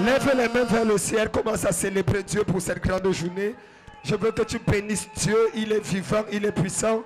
Lève les mains vers le ciel. Commence à célébrer Dieu pour cette grande journée. Je veux que tu bénisses Dieu. Il est vivant, il est puissant.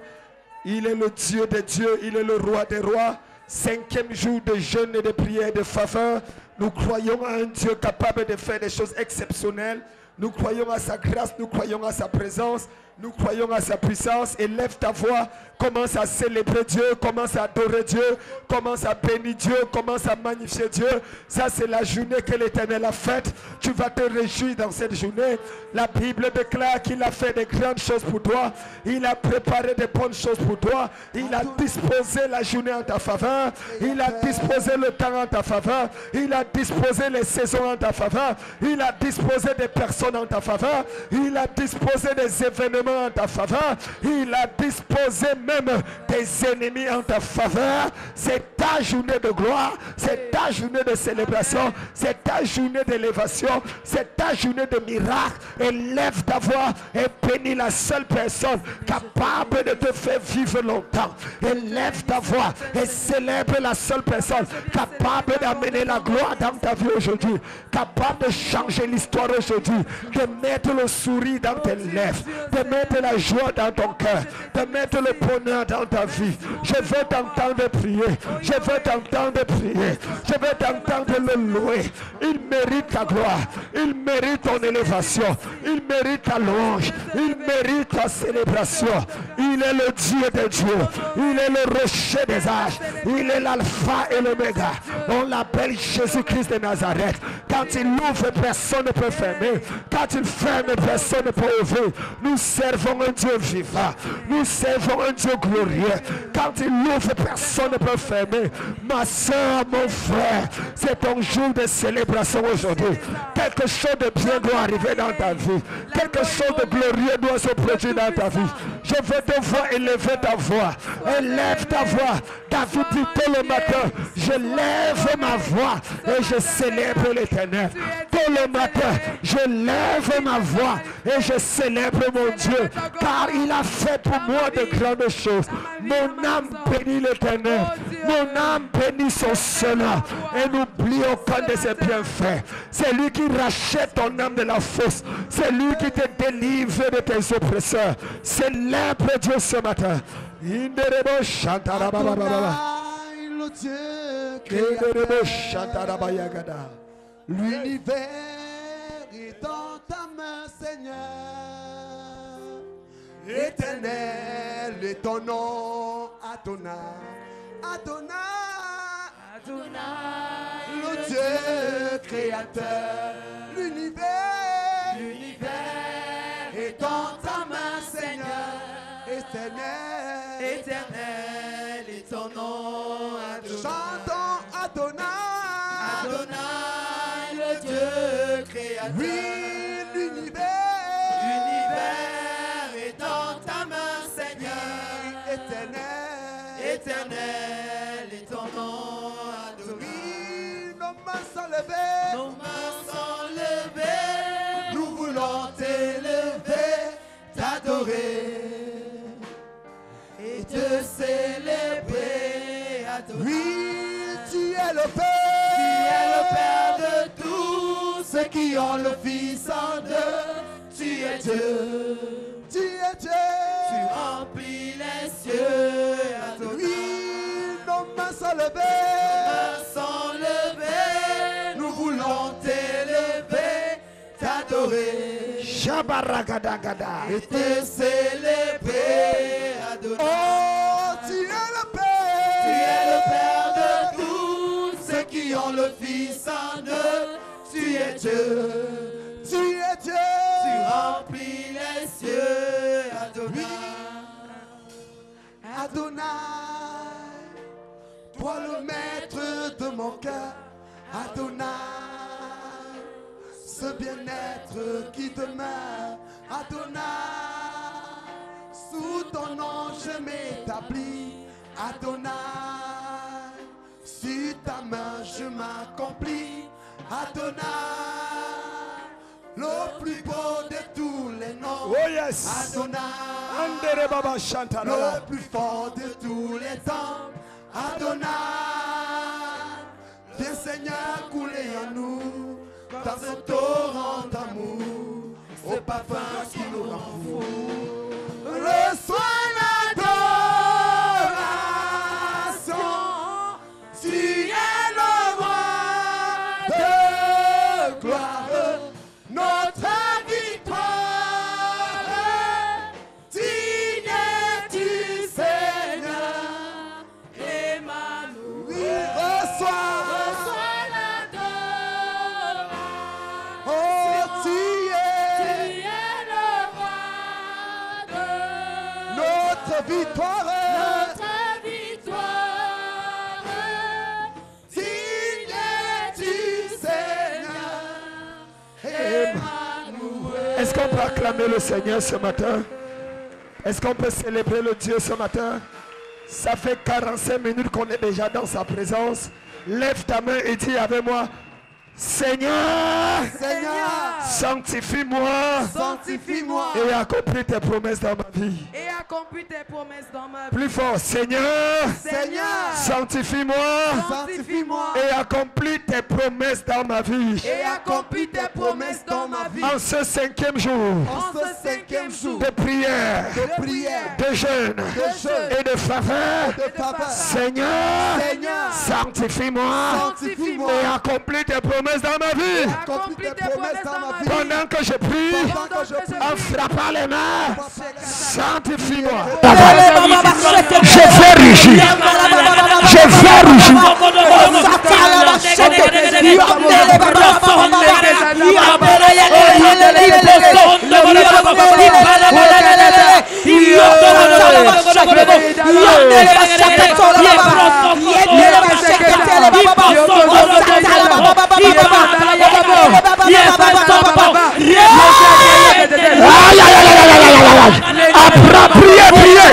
Il est le Dieu des dieux, il est le roi des rois. 5e jour de jeûne et de prière et de faveur. Nous croyons à un Dieu capable de faire des choses exceptionnelles. Nous croyons à sa grâce, nous croyons à sa présence. Nous croyons à sa puissance. Élève ta voix, commence à célébrer Dieu, commence à adorer Dieu, commence à bénir Dieu, commence à magnifier Dieu. Ça c'est la journée que l'Éternel a faite. Tu vas te réjouir dans cette journée. La Bible déclare qu'il a fait de grandes choses pour toi. Il a préparé de bonnes choses pour toi. Il a disposé la journée en ta faveur. Il a disposé le temps en ta faveur. Il a disposé les saisons en ta faveur. Il a disposé des personnes en ta faveur. Il a disposé des événements en ta faveur. Il a disposé même des ennemis en ta faveur. C'est ta journée de gloire. C'est ta journée de célébration. C'est ta journée d'élévation. C'est ta journée de miracle. Élève ta voix et bénis la seule personne capable de te faire vivre longtemps. Élève ta voix et célèbre la seule personne capable d'amener la gloire dans ta vie aujourd'hui. Capable de changer l'histoire aujourd'hui. De mettre le sourire dans tes lèvres. De mettre la joie dans ton cœur, de mettre le bonheur dans ta vie. Je veux t'entendre prier. Je veux t'entendre prier. Je veux t'entendre le louer. Il mérite ta gloire. Il mérite ton élévation. Il mérite ta louange. Il mérite ta célébration. Il est le Dieu des dieux. Il est le rocher des âges. Il est l'alpha et l'oméga. On l'appelle Jésus-Christ de Nazareth. Quand il ouvre, personne ne peut fermer. Quand il ferme, personne ne peut ouvrir. Nous servons un Dieu vivant. Nous servons un Dieu glorieux. Quand il ouvre, personne ne peut fermer. Ma soeur, mon frère, c'est ton jour de célébration aujourd'hui. Quelque chose de bien doit arriver dans ta vie. Quelque chose de glorieux doit se produire dans ta vie. Je veux te voir élever ta voix. Élève ta voix. David dit tôt le matin, je lève ma voix et je célèbre l'Éternel. Tôt le matin, je lève ma voix et je célèbre mon Dieu, car il a fait pour moi de grandes choses. Mon âme bénit l'Éternel. Mon âme bénit son Seigneur et n'oublie aucun de ses bienfaits. C'est lui qui rachète ton âme de la fosse. C'est lui qui te délivre de tes oppresseurs. Célèbre Dieu ce matin. L'univers est dans ta main, Seigneur. Éternel est ton nom, Adonai. Adonai, Adonai, le Dieu créateur. L'univers est dans ta main, Seigneur. Éternel, éternel est ton nom, Adonai. Chantons Adonai, Adonai, le Dieu créateur. Oui, l'univers est dans ta main, Seigneur. Éternel, éternel est ton nom, Adonai. Oui, nos mains sont levées, nos mains sont levées. Nous voulons t'élever, t'adorer et te célébrer, adorer. Oui, tu es le Père. Tu es le Père de tous ceux qui ont le Fils en eux. Tu es Dieu. Tu es Dieu. Tu remplis les cieux, adorer. Oui, nos mains sont levées. Nos mains sont levées. Nous voulons t'élever, t'adorer. Shabaragada. Et te célébrer, adorer. Oh, tu es le Père. Tu es le Père de tous ceux qui ont le Fils en eux. Tu es Dieu. Tu es Dieu. Tu remplis les cieux, Adonai. Adonai, toi le maître de mon cœur. Adonai, ce bien-être qui demeure, Adonai, sous ton nom je m'établis, Adonai, sur ta main je m'accomplis, Adonai, le plus beau de tous les noms, oh yes. Adonai, le plus fort de tous les temps, Adonai, viens Seigneur couler en nous ta par ce torrent d'amour, au parfum qui nous rend fous. Reçois l'adoration, tu es le roi de gloire, notre victoire, digne du Seigneur, Emmanuel. Oui, reçois l'adoration, oh, tu es le roi de notre victoire, digne du Seigneur, Emmanuel. Est-ce qu'on peut acclamer le Seigneur ce matin? Est-ce qu'on peut célébrer le Dieu ce matin? Ça fait 45 minutes qu'on est déjà dans sa présence. Lève ta main et dis avec moi: Seigneur, Seigneur, sanctifie-moi sanctifie-moi et accomplis tes promesses dans ma vie. Et accomplis tes promesses dans ma vie. Plus fort: Seigneur, Seigneur, sanctifie-moi sanctifie-moi et accomplis tes promesses dans ma vie. Et accomplis tes promesses dans ma vie. En ce 5e jour en ce 5e jour de prière, de prière, de jeûne jeûne et de faveur, de faveur. Seigneur, Seigneur, sanctifie-moi sanctifie-moi et accomplis tes promesses dans ma vie. accomplis tes promesses dans ma vie. Pendant que je prie, Pendant que je prie, en frappant les mains, sanctifie-moi. Je vais rugir. Je vais rugir. Priez, priez.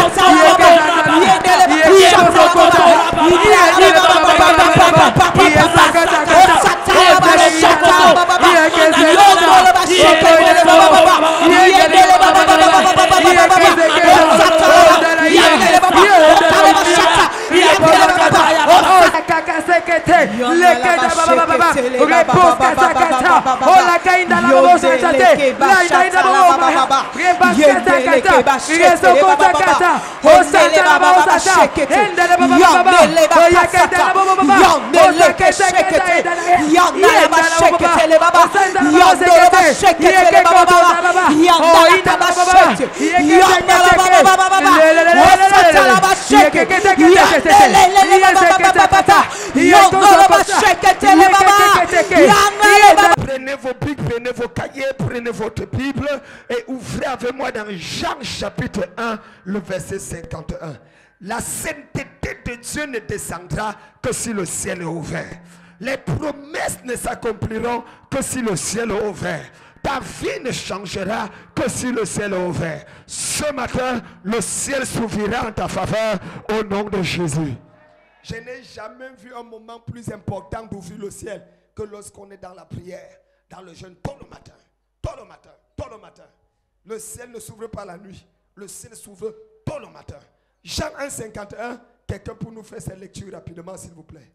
Prenez vos bics, prenez vos cahiers, prenez votre Bible et ouvrez avec moi dans Jean chapitre 1, le verset 51. La sainteté de Dieu ne descendra que si le ciel est ouvert. Les promesses ne s'accompliront que si le ciel est ouvert. Ta vie ne changera que si le ciel est ouvert. Ce matin, le ciel s'ouvrira en ta faveur au nom de Jésus. Je n'ai jamais vu un moment plus important d'ouvrir le ciel que lorsqu'on est dans la prière, dans le jeûne, tôt le matin, tôt le matin, tôt le matin. Le ciel ne s'ouvre pas la nuit, le ciel s'ouvre tôt le matin. Jean 1, 51, quelqu'un pour nous faire cette lecture rapidement s'il vous plaît.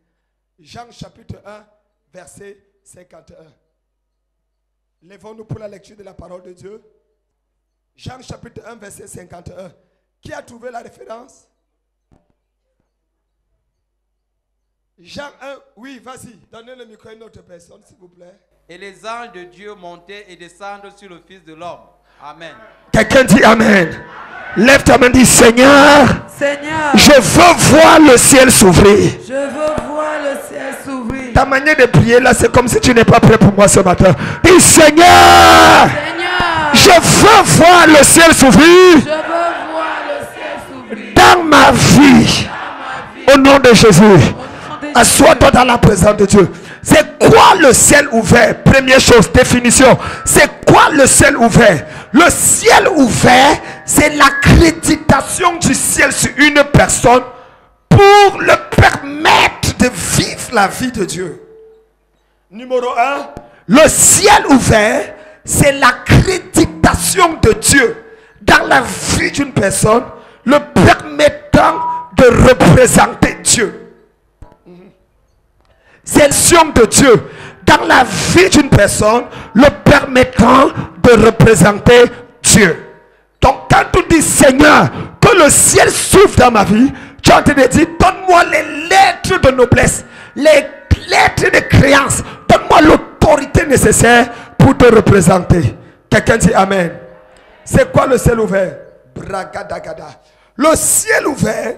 Jean chapitre 1, verset 51. Lèvons-nous pour la lecture de la parole de Dieu. Jean chapitre 1, verset 51. Qui a trouvé la référence? Jean 1, oui, vas-y, donnez le micro à une autre personne, s'il vous plaît. Et les anges de Dieu montaient et descendaient sur le Fils de l'homme. Amen. Quelqu'un dit Amen. Lève ta main, dis Seigneur, Seigneur, je veux voir le ciel s'ouvrir. je veux voir le ciel s'ouvrir. Ta manière de prier là, c'est comme si tu n'es pas prêt pour moi ce matin. Dis Seigneur, Seigneur, je veux voir le ciel s'ouvrir je veux voir le ciel s'ouvrir dans ma vie. Au nom de Jésus. Assois-toi dans la présence de Dieu. C'est quoi le ciel ouvert? Première chose, définition. C'est quoi le ciel ouvert? Le ciel ouvert, c'est l'accréditation du ciel sur une personne pour le permettre de vivre la vie de Dieu. Numéro 1, le ciel ouvert, c'est l'accréditation de Dieu dans la vie d'une personne, le permettant de représenter Dieu. C'est l'action de Dieu dans la vie d'une personne, le permettant de représenter Dieu. Donc quand tu dis Seigneur, que le ciel s'ouvre dans ma vie, tu es en train de dire, donne-moi les lettres de noblesse, les lettres de créance, donne-moi l'autorité nécessaire pour te représenter. Quelqu'un dit Amen. C'est quoi le ciel ouvert? Bragadagada. Le ciel ouvert,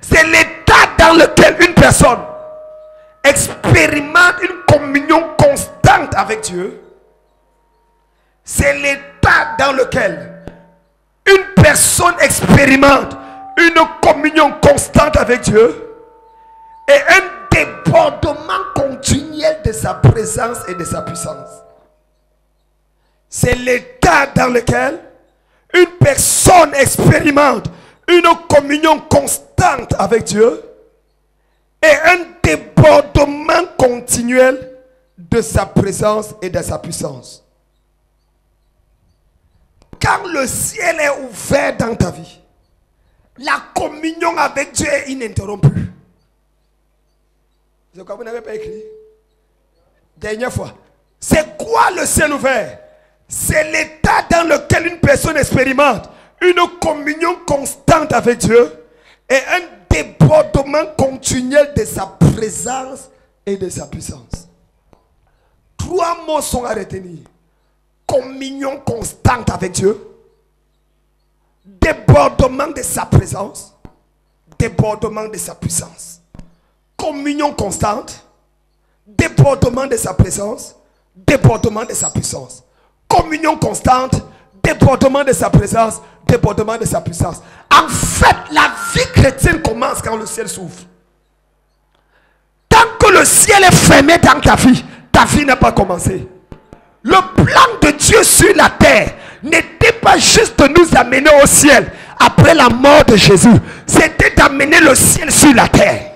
c'est l'état dans lequel une personne expérimente une communion constante avec Dieu. C'est l'état dans lequel une personne expérimente une communion constante avec Dieu et un débordement continuel de sa présence et de sa puissance. C'est l'état dans lequel une personne expérimente une communion constante avec Dieu et un débordement continuel de sa présence et de sa puissance. Quand le ciel est ouvert dans ta vie, la communion avec Dieu est ininterrompue. C'est quoi, vous n'avez pas écrit? Dernière fois. C'est quoi le ciel ouvert? C'est l'état dans lequel une personne expérimente une communion constante avec Dieu et un débordement continuel de sa présence et de sa puissance. 3 mots sont à retenir. Communion constante avec Dieu, débordement de sa présence, débordement de sa puissance. Communion constante, débordement de sa présence, débordement de sa puissance. Communion constante, débordement de sa présence, débordement de sa puissance. En fait, la vie chrétienne commence quand le ciel s'ouvre. Tant que le ciel est fermé dans ta vie n'a pas commencé. Le plan de Dieu sur la terre n'était pas juste de nous amener au ciel après la mort de Jésus. C'était d'amener le ciel sur la terre.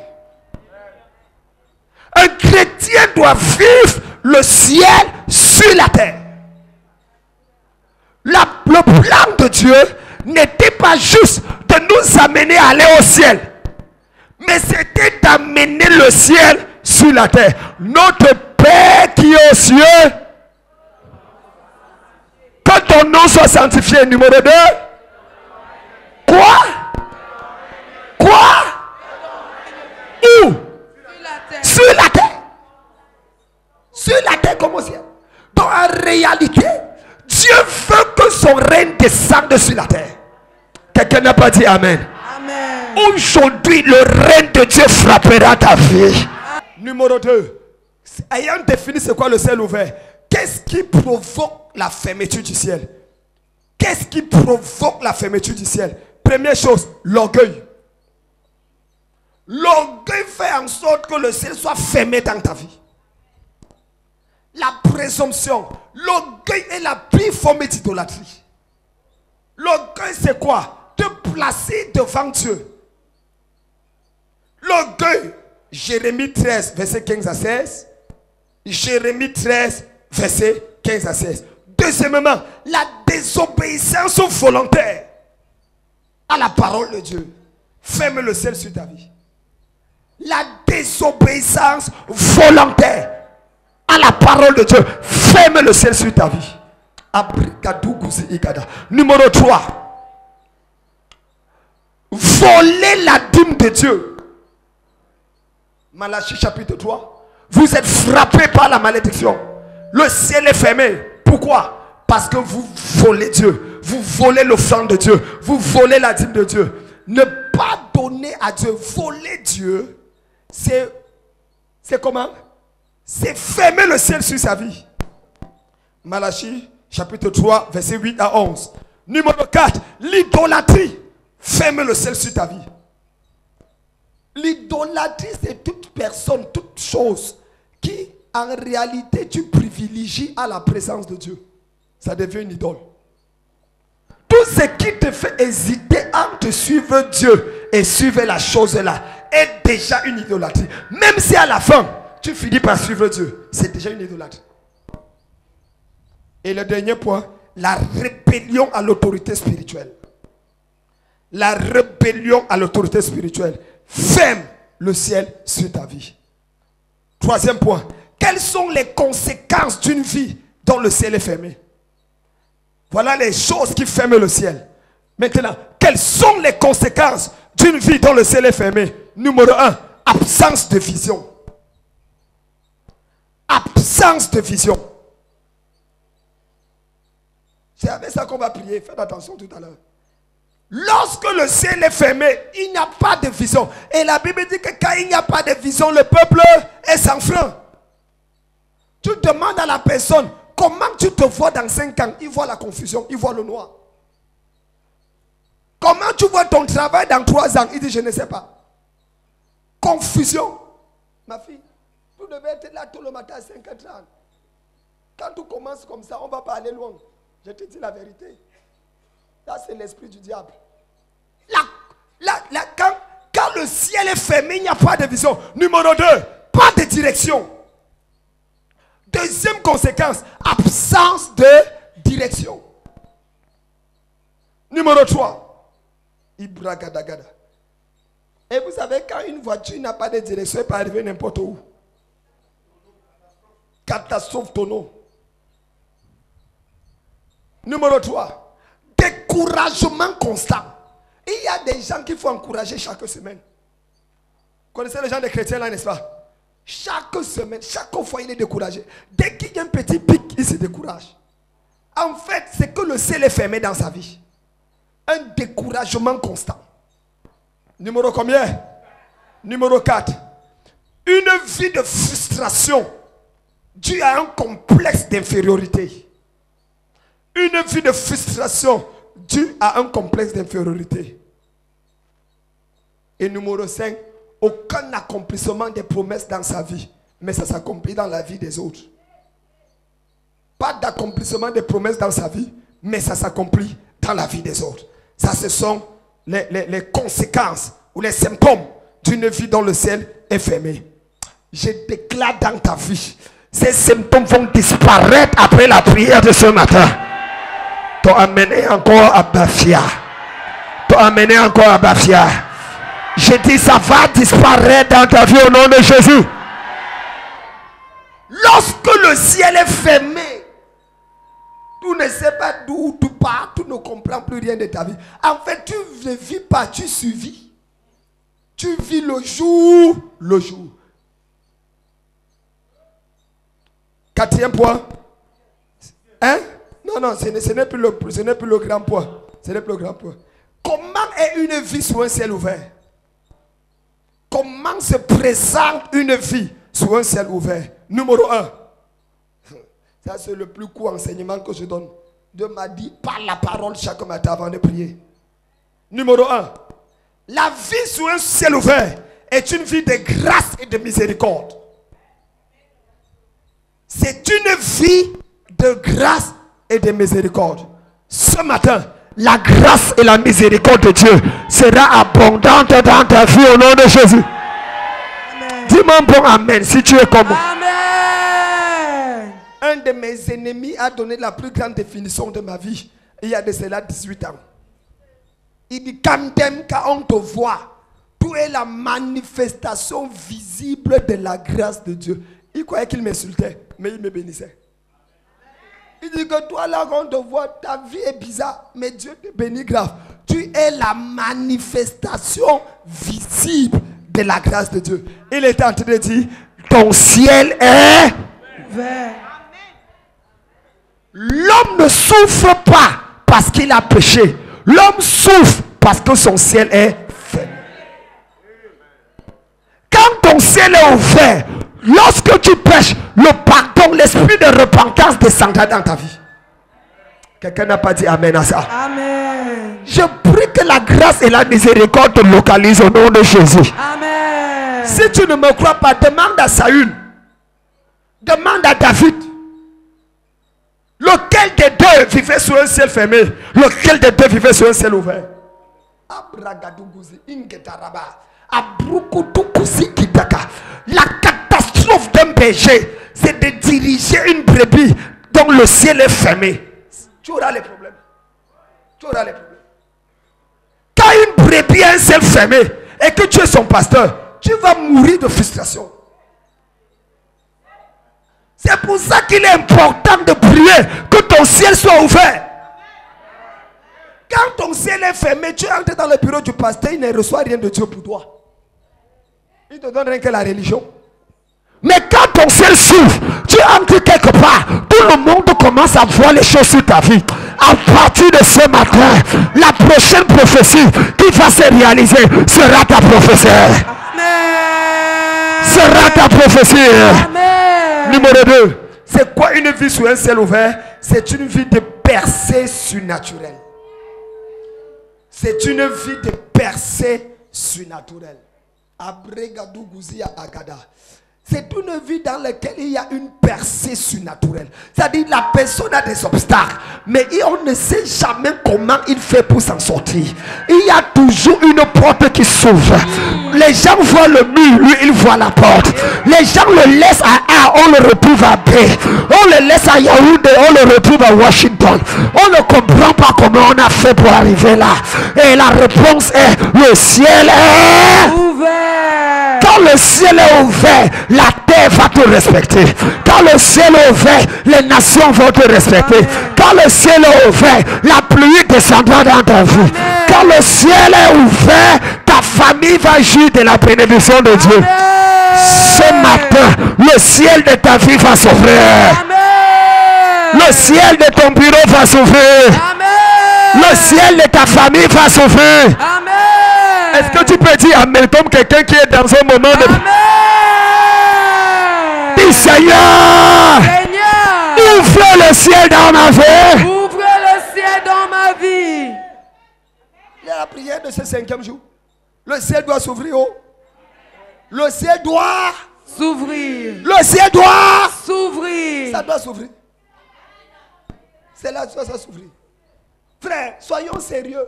Un chrétien doit vivre le ciel sur la terre. Le plan de Dieu n'était pas juste de nous amener à aller au ciel, mais c'était d'amener le ciel sur la terre. Notre Père qui est aux cieux, que ton nom soit sanctifié. Numéro 2. Quoi? Quoi? Où? Sur la terre. Sur la terre comme au ciel. Donc en réalité, Dieu veut que son règne descende sur la terre. Quelqu'un n'a pas dit Amen. Amen. Aujourd'hui, le règne de Dieu frappera ta vie. Numéro 2. Ayant défini c'est quoi le ciel ouvert, qu'est-ce qui provoque la fermeture du ciel? Qu'est-ce qui provoque la fermeture du ciel? Première chose, l'orgueil. L'orgueil fait en sorte que le ciel soit fermé dans ta vie. La présomption. L'orgueil est la pire forme d'idolâtrie. L'orgueil c'est quoi? Te placer devant Dieu. L'orgueil, Jérémie 13, verset 15 à 16. Jérémie 13, verset 15 à 16. Deuxièmement, la désobéissance volontaire à la parole de Dieu ferme le ciel sur ta vie. La désobéissance volontaire à la parole de Dieu ferme le ciel sur ta vie. Numéro 3. Voler la dîme de Dieu. Malachie chapitre 3. Vous êtes frappés par la malédiction. Le ciel est fermé. Pourquoi? Parce que vous volez Dieu. Vous volez l'offrande de Dieu. Vous volez la dîme de Dieu. Ne pas donner à Dieu. Voler Dieu, c'est comment? C'est fermer le ciel sur sa vie. Malachie chapitre 3 verset 8 à 11. Numéro 4. L'idolâtrie ferme le ciel sur ta vie. L'idolâtrie, c'est toute personne, toute chose qui en réalité tu privilégies à la présence de Dieu. Ça devient une idole. Tout ce qui te fait hésiter entre suivre Dieu et suivre la chose là est déjà une idolâtrie. Même si à la fin tu finis par suivre Dieu, c'est déjà une idolâtrie. Et le dernier point, la rébellion à l'autorité spirituelle. La rébellion à l'autorité spirituelle ferme le ciel sur ta vie. Troisième point. Quelles sont les conséquences d'une vie dont le ciel est fermé? Voilà les choses qui ferment le ciel. Maintenant, quelles sont les conséquences d'une vie dont le ciel est fermé? Numéro 1, absence de vision. Absence de vision. C'est avec ça qu'on va prier. Faites attention tout à l'heure. Lorsque le ciel est fermé, il n'y a pas de vision. Et la Bible dit que quand il n'y a pas de vision, le peuple est sans frein. Tu demandes à la personne, comment tu te vois dans 5 ans? Il voit la confusion, il voit le noir. Comment tu vois ton travail dans 3 ans? Il dit, je ne sais pas. Confusion. Ma fille, tu devais être là tout le matin à 5h30. Quand tu commences comme ça, on ne va pas aller loin. Je te dis la vérité. Ça, c'est l'esprit du diable. Quand le ciel est fermé, il n'y a pas de vision. Numéro 2, pas de direction. Deuxième conséquence, absence de direction. Numéro 3, Ibragadagada. Et vous savez, quand une voiture n'a pas de direction, elle peut arriver n'importe où. Catastrophe tonneau. Numéro 3, découragement constant. Il y a des gens qu'il faut encourager chaque semaine. Vous connaissez les gens des chrétiens là, n'est-ce pas? Chaque semaine, chaque fois, il est découragé. Dès qu'il y a un petit pic, il se décourage. En fait, c'est que le ciel est fermé dans sa vie. Un découragement constant. Numéro combien? Numéro 4. Une vie de frustration due à un complexe d'infériorité. Une vie de frustration due à un complexe d'infériorité. Et numéro 5, aucun accomplissement des promesses dans sa vie, mais ça s'accomplit dans la vie des autres. Pas d'accomplissement des promesses dans sa vie, mais ça s'accomplit dans la vie des autres. Ça, ce sont les conséquences ou les symptômes d'une vie dont le ciel est fermé. Je déclare dans ta vie, ces symptômes vont disparaître après la prière de ce matin. T'as amené encore à Bafia. T'as amené encore à Bafia. Je dis, ça va disparaître dans ta vie au nom de Jésus. Lorsque le ciel est fermé, tu ne sais pas d'où tu pars, tu ne comprends plus rien de ta vie. En fait, tu ne vis pas, tu survis. Tu vis le jour, le jour. Quatrième point. Hein? Non, ce n'est plus le grand point. Ce n'est plus le grand point. Comment est une vie sous un ciel ouvert? Comment se présente une vie sous un ciel ouvert? Numéro 1. Ça, c'est le plus court enseignement que je donne. Dieu m'a dit, parle la parole chaque matin avant de prier. Numéro 1. La vie sous un ciel ouvert est une vie de grâce et de miséricorde. C'est une vie de grâce et de miséricorde. Ce matin, la grâce et la miséricorde de Dieu sera abondante dans ta vie au nom de Jésus. Dis-moi un bon amen si tu es comme moi. Amen. Un de mes ennemis a donné la plus grande définition de ma vie. Il y a de cela 18 ans. Il dit, quand on te voit, tu es la manifestation visible de la grâce de Dieu. Il croyait qu'il m'insultait, mais il me bénissait. Il dit que toi là, quand on te voit, ta vie est bizarre, mais Dieu te bénit grave. Tu es la manifestation visible de la grâce de Dieu. Il est en train de dire, ton ciel est Vert. L'homme ne souffre pas parce qu'il a péché. L'homme souffre parce que son ciel est fermé. Quand ton ciel est ouvert, lorsque tu pêches, le pardon, l'esprit de repentance descendra dans ta vie. Quelqu'un n'a pas dit amen à ça. Amen. Je prie que la grâce et la miséricorde te localisent au nom de Jésus. Amen. Si tu ne me crois pas, demande à Saül. Demande à David. Lequel des deux vivait sur un ciel fermé? Lequel des deux vivait sur un ciel ouvert? La catastrophe d'un berger, c'est de diriger une brebis dont le ciel est fermé. Tu auras les problèmes. Tu auras les problèmes. Quand une brebis a un ciel fermé et que tu es son pasteur, tu vas mourir de frustration. C'est pour ça qu'il est important de prier que ton ciel soit ouvert. Quand ton ciel est fermé, tu entres dans le bureau du pasteur, il ne reçoit rien de Dieu pour toi. Il te donne rien que la religion. Mais quand ton ciel s'ouvre, tu entres quelque part, tout le monde commence à voir les choses sur ta vie. À partir de ce matin, la prochaine prophétie qui va se réaliser sera ta prophétie. Amen. Sera ta prophétie. Amen. Numéro 2. C'est quoi une vie sous un ciel ouvert? C'est une vie de percée surnaturelle. C'est une vie de percée surnaturelle. Abregadou Gouzia Agada. C'est une vie dans laquelle il y a une percée surnaturelle. C'est-à-dire la personne a des obstacles, mais on ne sait jamais comment il fait pour s'en sortir. Il y a toujours une porte qui s'ouvre. Les gens voient le mur, lui il voit la porte. Les gens le laissent à A, on le retrouve à B. On le laisse à Yaoundé, on le retrouve à Washington. On ne comprend pas comment on a fait pour arriver là. Et la réponse est, le ciel est Ouvert. Quand le ciel est ouvert, la terre va te respecter. Quand le ciel est ouvert, les nations vont te respecter. Amen. Quand le ciel est ouvert, la pluie descendra dans ta vie. Amen. Quand le ciel est ouvert, ta famille va jouir de la bénédiction de Dieu. Amen. Ce matin, le ciel de ta vie va s'ouvrir. Amen. Le ciel de ton bureau va s'ouvrir. Amen. Le ciel de ta famille va s'ouvrir. Amen. Est-ce que tu peux dire Amen comme quelqu'un qui est dans un moment de... Amen. Dis Seigneur, Seigneur, ouvre le ciel dans ma vie. ouvre le ciel dans ma vie. Il y a la prière de ce 5e jour. Le ciel doit s'ouvrir. Oh. Le ciel doit S'ouvrir. Le ciel doit S'ouvrir. Ça doit s'ouvrir. C'est là que ça doit s'ouvrir. Frère, soyons sérieux.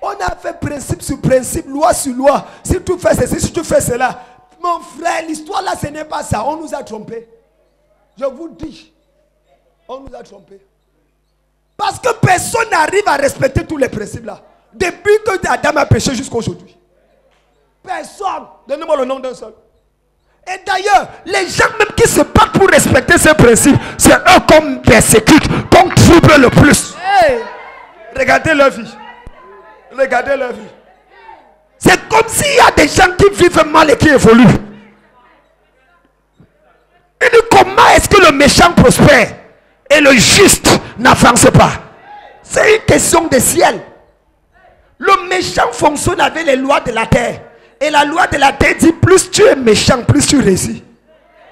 On a fait principe sur principe, loi sur loi. Si tu fais ceci, si tu fais cela. Mon frère, l'histoire là, ce n'est pas ça. On nous a trompés. Je vous dis. On nous a trompés. Parce que personne n'arrive à respecter tous les principes là. Depuis que Adam a péché jusqu'à aujourd'hui. Personne. Donnez-moi le nom d'un seul. Et d'ailleurs, les gens même qui se battent pour respecter ces principes, c'est eux qu'on persécute, qu'on trouble le plus. Hey. Regardez leur vie. Regardez leur vie. C'est comme s'il y a des gens qui vivent mal et qui évoluent. Et comment est-ce que le méchant prospère et le juste n'avance pas? C'est une question de ciel. Le méchant fonctionne avec les lois de la terre. Et la loi de la terre dit, plus tu es méchant, plus tu réussis.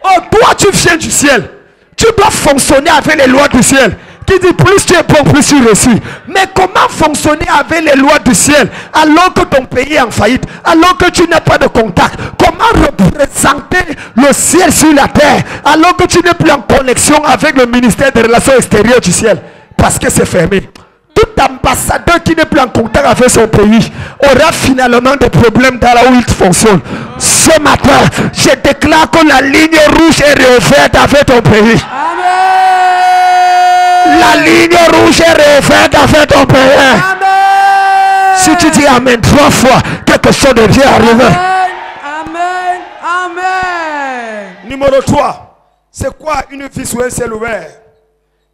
Oh, toi tu viens du ciel. Tu dois fonctionner avec les lois du ciel. Qui dit, plus tu es bon, plus tu réussis. Mais comment fonctionner avec les lois du ciel alors que ton pays est en faillite, alors que tu n'as pas de contact? Comment représenter le ciel sur la terre alors que tu n'es plus en connexion avec le ministère des Relations extérieures du ciel? Parce que c'est fermé. Tout ambassadeur qui n'est plus en contact avec son pays aura finalement des problèmes dans là où il fonctionne. Ce matin, je déclare que la ligne rouge est réouverte avec ton pays. Amen. La ligne rouge est réouverte avec ton pays. Amen. Si tu dis Amen 3 fois, quelque chose de bien arriver. Amen. Amen. Numéro 3. C'est quoi une vie sous un ciel ouvert?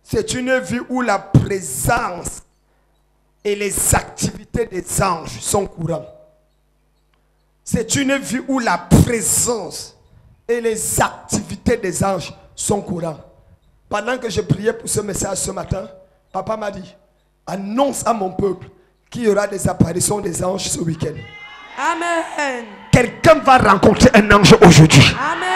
C'est une vie où la présence et les activités des anges sont courantes. C'est une vie où la présence et les activités des anges sont courantes. Pendant que je priais pour ce message ce matin, papa m'a dit, annonce à mon peuple qu'il y aura des apparitions des anges ce week-end. Amen. Quelqu'un va rencontrer un ange aujourd'hui. Amen.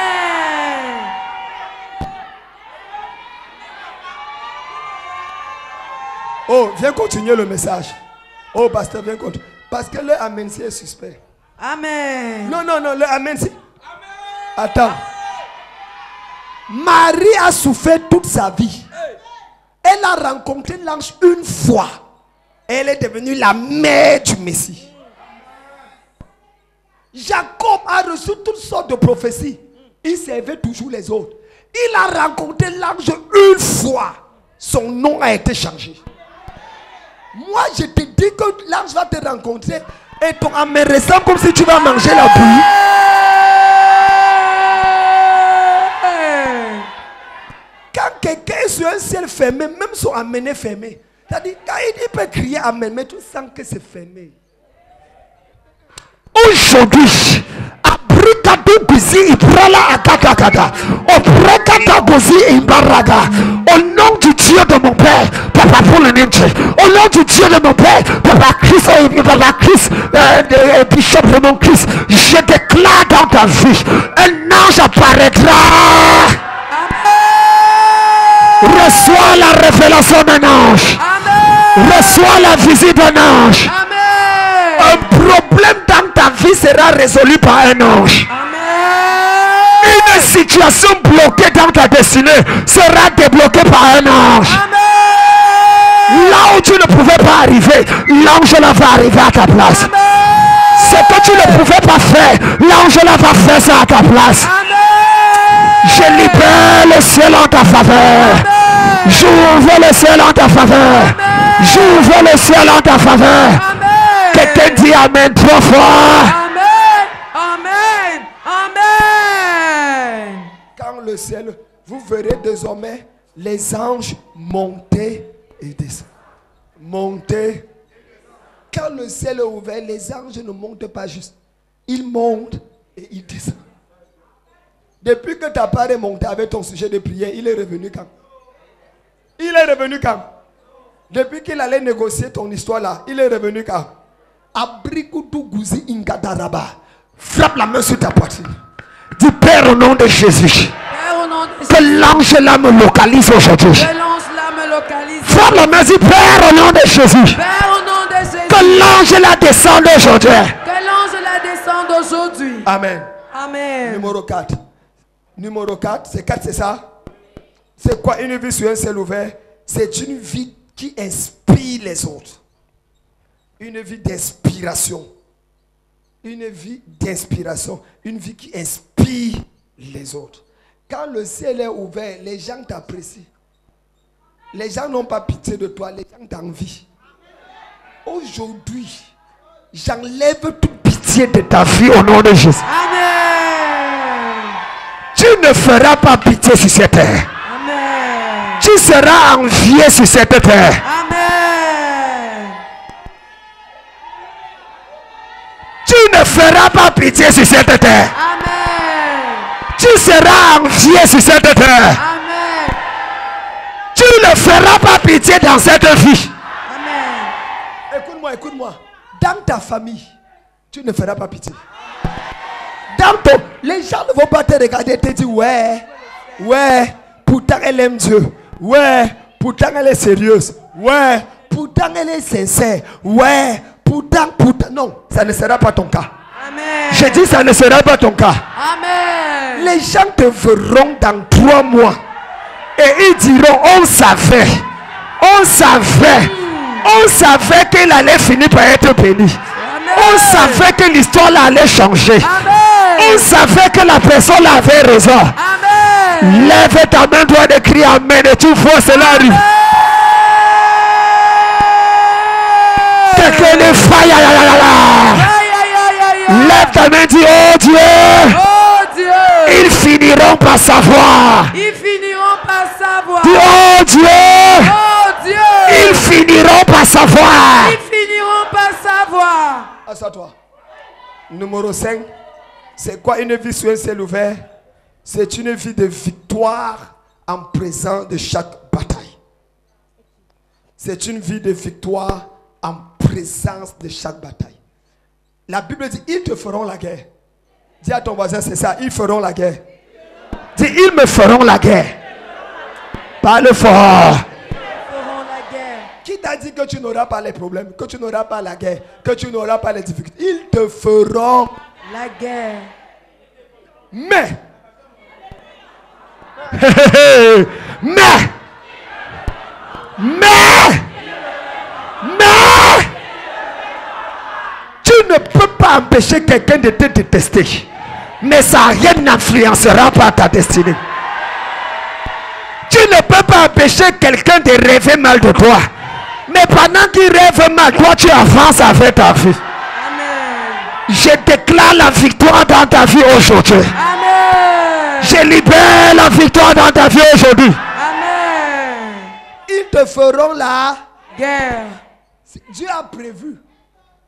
Oh, viens continuer le message. Oh, pasteur, viens continuer. Parce que le amen est suspect. Amen. Non, le amen c'est... Attends. Marie a souffert toute sa vie. Elle a rencontré l'ange une fois. Elle est devenue la mère du Messie. Jacob a reçu toutes sortes de prophéties. Il servait toujours les autres. Il a rencontré l'ange une fois. Son nom a été changé. Moi, je te dis que l'ange va te rencontrer et ton amen ressemble comme si tu vas manger la bouillie. ciel fermé, même son amené fermé. C'est-à-dire, quand il peut crier amen, mais tu sens que c'est fermé. Aujourd'hui, au nom du Dieu de mon Père, Papa pour le ninja, au nom du Dieu de mon Père, Papa Christ, Bishop Raymond Christ, je déclare dans ta vie, un ange apparaîtra. Reçois la révélation d'un ange. Reçois la visite d'un ange. Un problème dans ta vie sera résolu par un ange. Une situation bloquée dans ta destinée sera débloquée par un ange. Là où tu ne pouvais pas arriver, l'ange là va arriver à ta place. Ce que tu ne pouvais pas faire, l'ange là va faire ça à ta place. Je libère le ciel en ta faveur. J'ouvre le ciel en ta faveur. J'ouvre le ciel en ta faveur. Quelqu'un dit amen 3 fois. Amen. Amen. Quand le ciel, vous verrez désormais les anges monter et descendre. Monter. Quand le ciel est ouvert, les anges ne montent pas juste. Ils montent et ils descendent. Depuis que ta part est montée avec ton sujet de prière, il est revenu quand? Il est revenu quand? Depuis qu'il allait négocier ton histoire là, il est revenu quand? Frappe la main sur ta poitrine. Dis Père au nom de Jésus. Que l'ange là me localise aujourd'hui. Frappe la main, dis Père au nom de Jésus. Que l'ange là descende aujourd'hui. Amen. Amen. Numéro 4. Numéro 4, c'est 4, c'est ça? C'est quoi une vie sur un ciel ouvert? C'est une vie qui inspire les autres. Une vie d'inspiration. Une vie d'inspiration. Une vie qui inspire les autres. Quand le ciel est ouvert, les gens t'apprécient. Les gens n'ont pas pitié de toi, les gens t'envient. Aujourd'hui, j'enlève toute pitié de ta vie au nom de Jésus. Amen. Tu ne feras pas pitié sur cette terre. Amen. Tu seras envié sur cette terre. Amen. Tu ne feras pas pitié sur cette terre. Amen. Tu seras envié sur cette terre. Amen. Tu ne feras pas pitié dans cette vie. Amen. Écoute-moi, écoute-moi. Dans ta famille, tu ne feras pas pitié. Les gens ne vont pas te regarder et te dire ouais, pourtant elle aime Dieu. Ouais, pourtant elle est sérieuse. Ouais, pourtant elle est sincère. Ouais, pourtant. Non, ça ne sera pas ton cas. Amen. Je dis ça ne sera pas ton cas. Amen. Les gens te verront dans 3 mois. Et ils diront, on savait qu'elle allait finir par être bénie. On savait que l'histoire là allait changer. On savait que la personne avait raison. Amen. Lève ta main droite et crie amen et tu vois cela arrive. Quelqu'un est fire. Lève ta main et dis oh Dieu. Oh Dieu. Ils finiront par savoir. Ils finiront par savoir. Dis oh Dieu. Oh Dieu. Ils finiront par savoir. Ils finiront par savoir. Assois-toi. Numéro 5. C'est quoi une vie sur un ciel ouvert? C'est une vie de victoire en présence de chaque bataille. C'est une vie de victoire en présence de chaque bataille. La Bible dit, ils te feront la guerre. Dis à ton voisin, c'est ça, ils feront la guerre. Dis, ils me feront la guerre. Parle fort. Qui t'a dit que tu n'auras pas les problèmes, que tu n'auras pas la guerre, que tu n'auras pas les difficultés? Ils te feront la guerre. Mais tu ne peux pas empêcher quelqu'un de te détester, mais ça rien n'influencera pas ta destinée. Tu ne peux pas empêcher quelqu'un de rêver mal de toi, mais pendant qu'il rêve mal, toi tu avances avec ta vie. Je déclare la victoire dans ta vie aujourd'hui. Amen. Je libère la victoire dans ta vie aujourd'hui. Amen. Ils te feront la guerre. Dieu a prévu.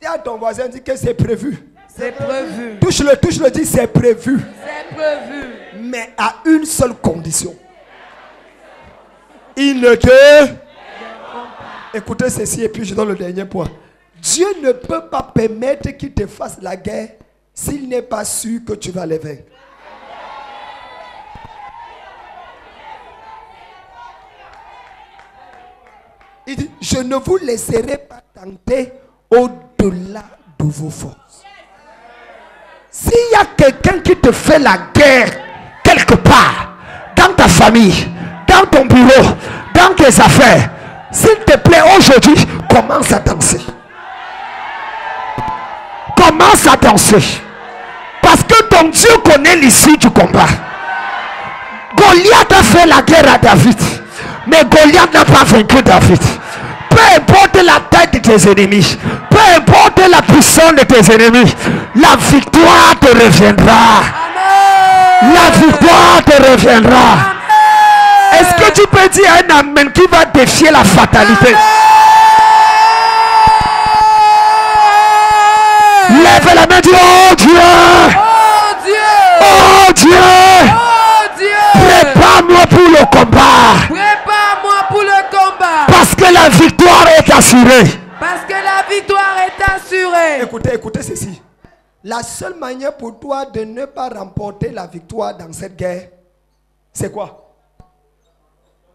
Dis à ton voisin, dis que c'est prévu. C'est prévu. Touche-le, dis c'est prévu. C'est prévu. Mais à une seule condition. Il ne te... Écoutez ceci et puis je donne le dernier point. Dieu ne peut pas permettre qu'il te fasse la guerre s'il n'est pas sûr que tu vas les vaincre. Il dit, je ne vous laisserai pas tenter au-delà de vos forces. S'il y a quelqu'un qui te fait la guerre quelque part, dans ta famille, dans ton bureau, dans tes affaires, s'il te plaît aujourd'hui, commence à danser. Commence à danser. Parce que ton Dieu connaît l'issue du combat. Goliath a fait la guerre à David. Mais Goliath n'a pas vaincu David. Peu importe la taille de tes ennemis, peu importe la puissance de tes ennemis, la victoire te reviendra. Amen. La victoire te reviendra. Amen. Est-ce que tu peux dire un amen qui va défier la fatalité? Amen. Lève la main, dis oh Dieu, Oh Dieu. oh Dieu, Oh Dieu. prépare-moi pour le combat. Prépare-moi pour le combat. Parce que la victoire est assurée. Parce que la victoire est assurée. Écoutez ceci. La seule manière pour toi de ne pas remporter la victoire dans cette guerre, c'est quoi?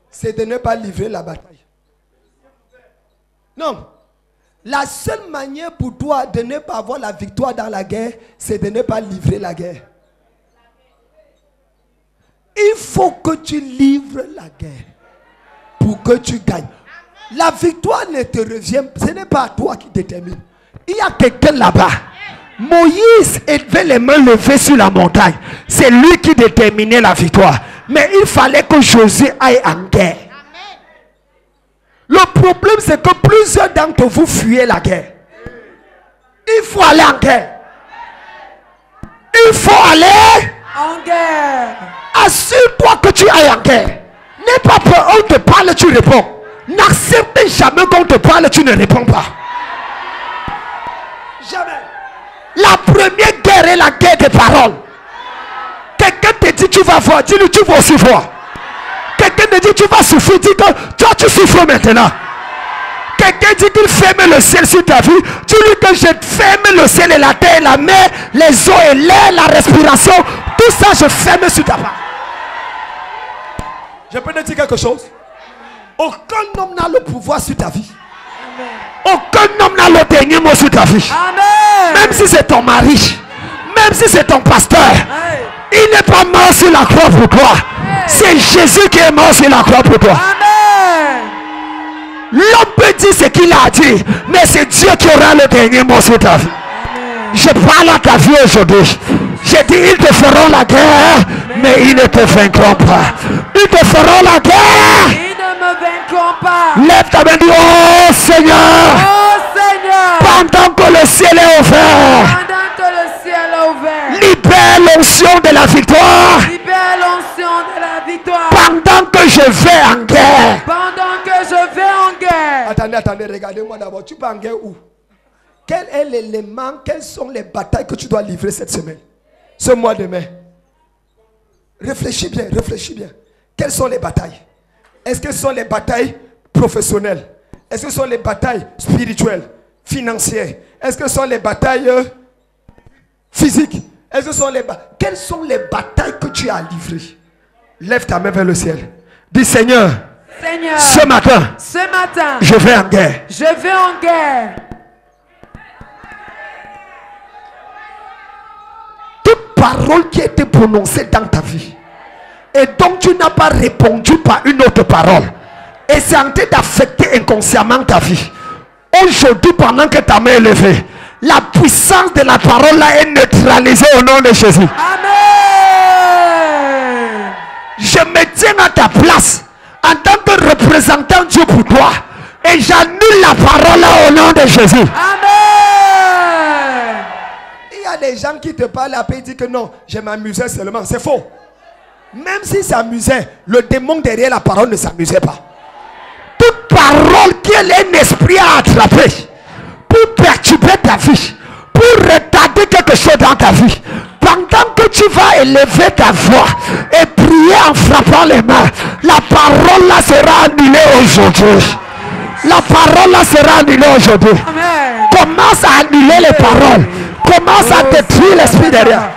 C'est de ne pas livrer la bataille. Non. La seule manière pour toi de ne pas avoir la victoire dans la guerre, c'est de ne pas livrer la guerre. Il faut que tu livres la guerre pour que tu gagnes. La victoire ne te revient, ce n'est pas toi qui détermine. Il y a quelqu'un là-bas. Moïse avait les mains levées sur la montagne. C'est lui qui déterminait la victoire. Mais il fallait que Josué aille en guerre. Le problème, c'est que plusieurs d'entre vous fuyez la guerre. Il faut aller en guerre. Il faut aller En guerre. Assure-toi que tu ailles en guerre. N'aie pas peur, on te parle, tu réponds. N'accepte jamais qu'on te parle, tu ne réponds pas. Jamais. La première guerre est la guerre des paroles. Quelqu'un te dit tu vas voir, dis-lui tu vas aussi voir. Quelqu'un te dit tu vas souffrir, dis que toi tu souffres maintenant. Quelqu'un dit qu'il ferme le ciel sur ta vie, dis-lui que je ferme le ciel et la terre, la mer, les eaux et l'air, la respiration, tout ça je ferme sur ta part. Je peux te dire quelque chose. Aucun homme n'a le pouvoir sur ta vie. Aucun homme n'a le dernier mot sur ta vie. Amen. Même si c'est ton mari, même si c'est ton pasteur, Hey. il n'est pas mort sur la croix pour toi. C'est Jésus qui est mort sur la croix pour toi. Amen. L'homme peut dire ce qu'il a dit, mais c'est Dieu qui aura le dernier mot sur ta vie. Je parle à ta vie aujourd'hui. J'ai dit, ils te feront la guerre, mais ils ne te vaincront pas. Ils te feront la guerre. Ils ne me vaincront pas. Lève ta main et dis, oh Seigneur, Oh Seigneur. pendant que le ciel est ouvert, Pendant que le ciel est ouvert. libère l'onction de la victoire. Libère l'onction de la victoire. Pendant que je vais en guerre. Pendant que je vais en guerre. Attendez, regardez-moi d'abord. Tu vas en guerre où? Quel est l'élément, quelles sont les batailles que tu dois livrer cette semaine? Ce mois de mai. Réfléchis bien, réfléchis bien. Quelles sont les batailles? Est-ce que ce sont les batailles professionnelles? Est-ce que ce sont les batailles spirituelles, financières? Est-ce que ce sont les batailles physiques? Est-ce que ce sont les batailles? Quelles sont les batailles que tu as à livrer? Lève ta main vers le ciel. Dis Seigneur, Seigneur, ce matin, je vais en guerre. je vais en guerre. Toute parole qui a été prononcée dans ta vie et donc tu n'as pas répondu par une autre parole et c'est en train d'affecter inconsciemment ta vie. Aujourd'hui, pendant que ta main est levée, la puissance de la parole là est neutralisée au nom de Jésus. Amen. Je me tiens à ta place en tant que représentant Dieu pour toi et j'annule la parole là au nom de Jésus. Amen. Il y a des gens qui te parlent après et disent que non, je m'amusais seulement. C'est faux. Même s'ils s'amusaient, le démon derrière la parole ne s'amusait pas. Tout parole qui est un esprit à attraper pour perturber ta vie, pour retarder quelque chose dans ta vie. Pendant que tu vas élever ta voix et prier en frappant les mains, la parole là sera annulée aujourd'hui. La parole là sera annulée aujourd'hui. Commence à annuler les paroles. Commence à détruire l'esprit derrière.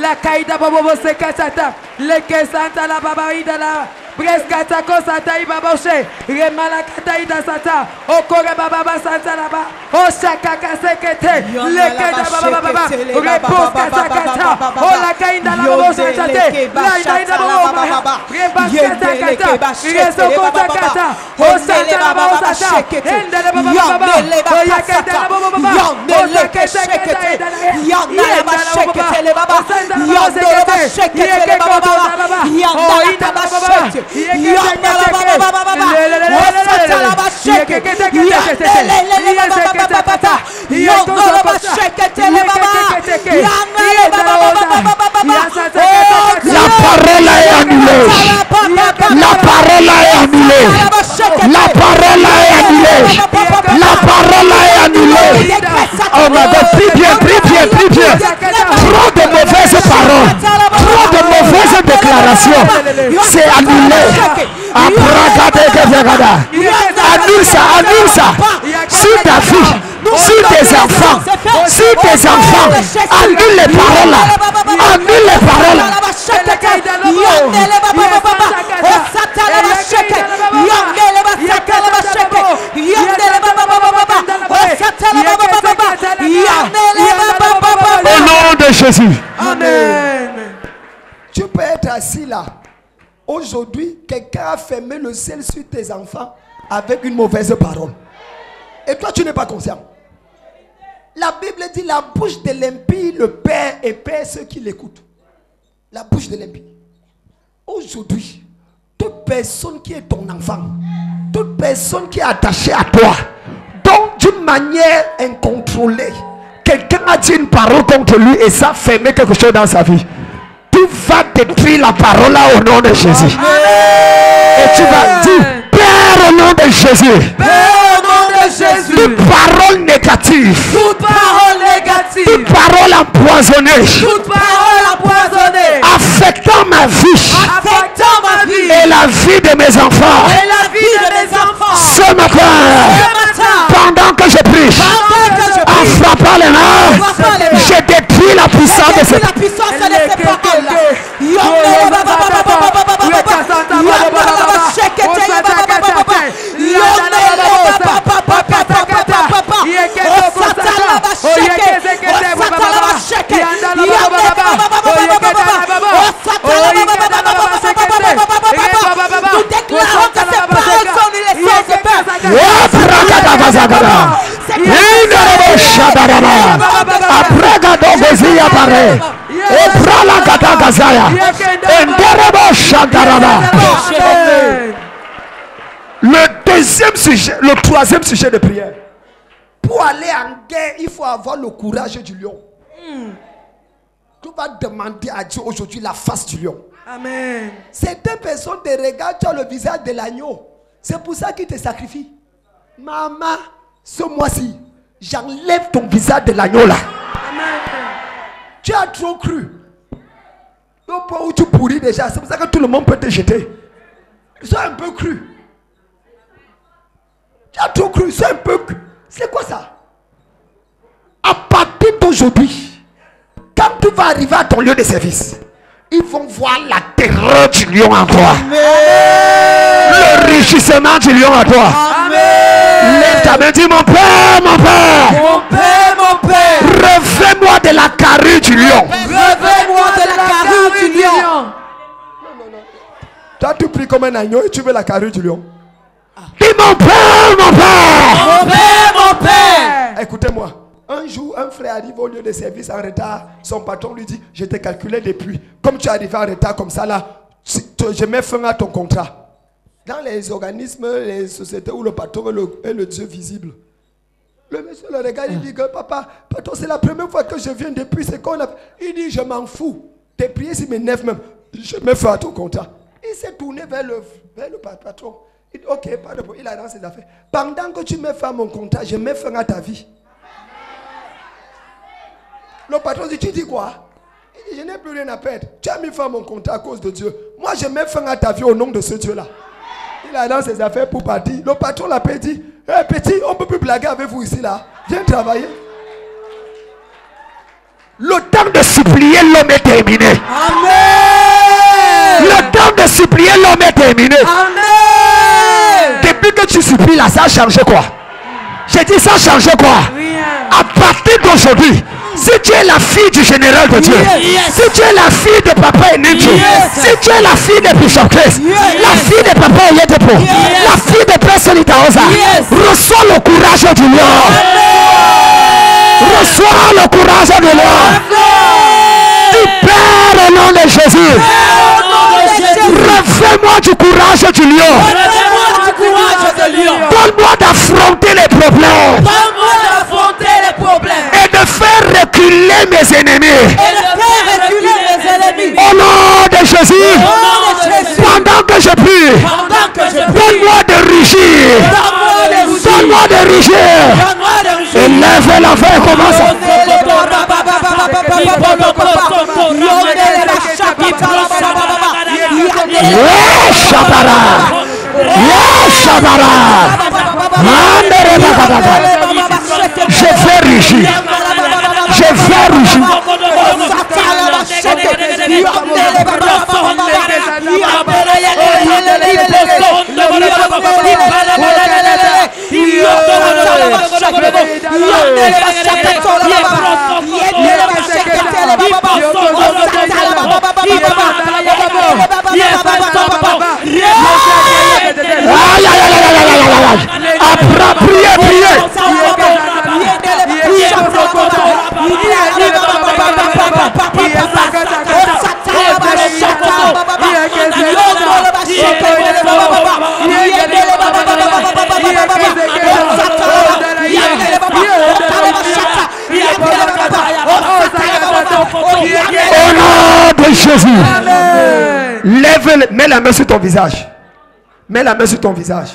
La caïda bobo se casata, le que santa la babaïda la prescata cosata i baboche, remala cataïda sata, o corre baba santa la ba, o chakaka sekete, le caïda baba, repose casacata, o la caïda la baboche chate, la caïda baba, repascata cata, reso cosacata, o santa la babosata, ende la baba, o yakata la baba, o sakete la baba, La parole est annulée. La parole est annulée. La parole est annulée. La parole est annulée. Oh my God, prie bien. Trop de mauvaises paroles, trop de mauvaises déclarations, c'est annulé. Annule ça. Sur ta fille, sur tes enfants, annule les paroles là. Annule les paroles là. Au nom de Jésus. Amen. Tu peux être assis là. Aujourd'hui, quelqu'un a fermé le ciel sur tes enfants avec une mauvaise parole. Et toi, tu n'es pas conscient. La Bible dit la bouche de l'impie le perd et perd ceux qui l'écoutent. La bouche de l'impie. Aujourd'hui, toute personne qui est ton enfant, toute personne qui est attachée à toi, donc d'une manière incontrôlée, quelqu'un a dit une parole contre lui et ça a fermé quelque chose dans sa vie. Tu vas détruire la parole là au nom de Jésus. Et tu vas dire, Père au nom de Jésus. Toute parole négative. Toute parole empoisonnée. Affectant ma vie. Et la vie de mes enfants. Ce matin, pendant que je prie, en frappant les mains, je détruis la puissance de cette parole. Le deuxième sujet, le troisième sujet de prière. Pour aller en guerre, il faut avoir le courage du lion. Tu vas demander à Dieu aujourd'hui la face du lion. Amen. Certaines personnes te regardent, tu as le visage de l'agneau. C'est pour ça qu'ils te sacrifient. Maman, ce mois-ci, j'enlève ton visage de l'agneau là. Amen. Tu as trop cru. Le point où tu pourris déjà, c'est pour ça que tout le monde peut te jeter. Sois un peu cru. Tu as trop cru, sois un peu cru. C'est quoi ça? À partir d'aujourd'hui, quand tu vas arriver à ton lieu de service, ils vont voir la terreur du lion en toi. Amen. L'enrichissement du lion en toi. Amen. Lève ta main, dis mon père, mon père. Mon père, mon père. Refais-moi de la carrure du lion. Refais-moi de la carrure du lion. Toi, tu pries comme un agneau et tu veux la carrure du lion. Dis mon père, mon père. Mon père, mon père. Écoutez-moi. Un jour, un frère arrive au lieu de service en retard. Son patron lui dit, je t'ai calculé depuis. Comme tu es arrivé en retard comme ça là, je mets fin à ton contrat. Dans les organismes, les sociétés où le patron est le Dieu visible. Le monsieur le regarde, il dit que papa, patron, c'est la première fois que je viens depuis ce qu'on a fait. Il dit, je m'en fous. Tes prières s'y m'énervent même. Je mets fin à ton contrat. Il s'est tourné vers le patron. Il dit, ok, pas de problème. Il a dans ses affaires. Pendant que tu mets fin à mon contrat, je mets fin à ta vie. Le patron dit, tu dis quoi? Il dit, je n'ai plus rien à perdre. Tu as mis fin à mon contrat à cause de Dieu. Moi, je mets fin à ta vie au nom de ce Dieu-là. Il a dans ses affaires pour partir. Le patron l'appelle et dit, hey, petit, on ne peut plus blaguer avec vous ici là. Viens travailler. Le temps de supplier l'homme est terminé. Amen. Le temps de supplier l'homme est terminé. Amen. Depuis que tu supplies là, ça a changé quoi? J'ai dit ça a changé quoi? Rien. À partir d'aujourd'hui, si tu es la fille du général de Dieu, si tu es la fille de papa aîné Dieu, si tu es la fille de Bishop Christ, la fille de papa Oyedepo, la fille de Père Solitaosa, reçois le courage du lion. Reçois le courage de lion. Tu Père au nom de Jésus. Refais-moi du courage du lion. Donne-moi d'affronter les problèmes. Et de faire reculer mes ennemis. Au nom de Jésus. Pendant que je prie, donne-moi de rugir. Donne-moi de rugir. Et lève la main et commence. Je vais rugir. Je vais rugir. Au nom de Jésus. Lève, mets la main sur ton visage. Mets la main sur ton visage.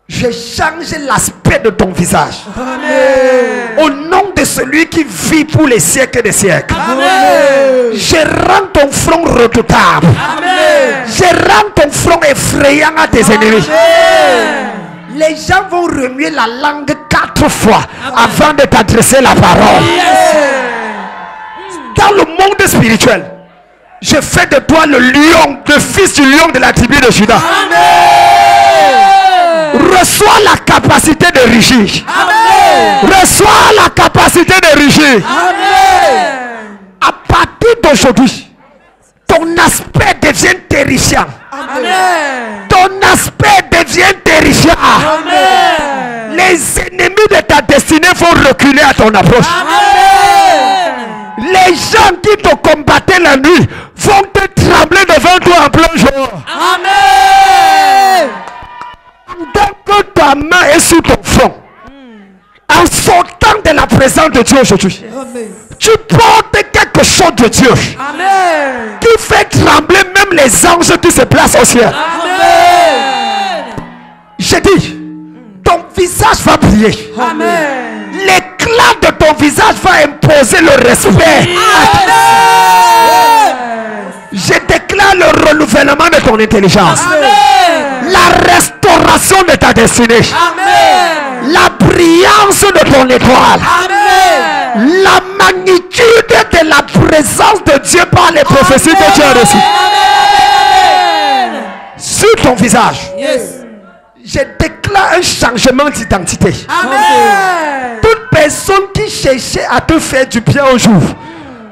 Je change l'aspect de ton visage. Amen. Au nom de celui qui vit pour les siècles des siècles. Amen. Je rends ton front redoutable. Amen. Je rends ton front effrayant à tes ennemis. Amen. Les gens vont remuer la langue 4 fois avant de t'adresser la parole. Dans le monde spirituel, je fais de toi le lion, le fils du lion de la tribu de Juda. Reçois la capacité de rugir. Reçois la capacité de rugir. À partir d'aujourd'hui, ton aspect devient terrifiant. Ton aspect devient terrifiant. Les ennemis de ta destinée vont reculer à ton approche. Les gens qui te combattaient la nuit vont te trembler devant toi en plein jour. Amen. Pendant que ta main est sur ton front, en sortant de la présence de Dieu aujourd'hui, tu portes quelque chose de Dieu. Amen. Qui fait trembler même les anges qui se placent au ciel. Amen. J'ai dit, ton visage va briller. Amen. L'éclat de ton visage va imposer le respect. Amen. Je déclare le renouvellement de ton intelligence. Amen. La restauration de ta destinée. Amen. La brillance de ton étoile. Amen. La magnitude de la présence de Dieu par les prophéties que tu as reçues. Sur ton visage. Yes. Je déclare un changement d'identité. Amen. Toute personne qui cherchait à te faire du bien au jour,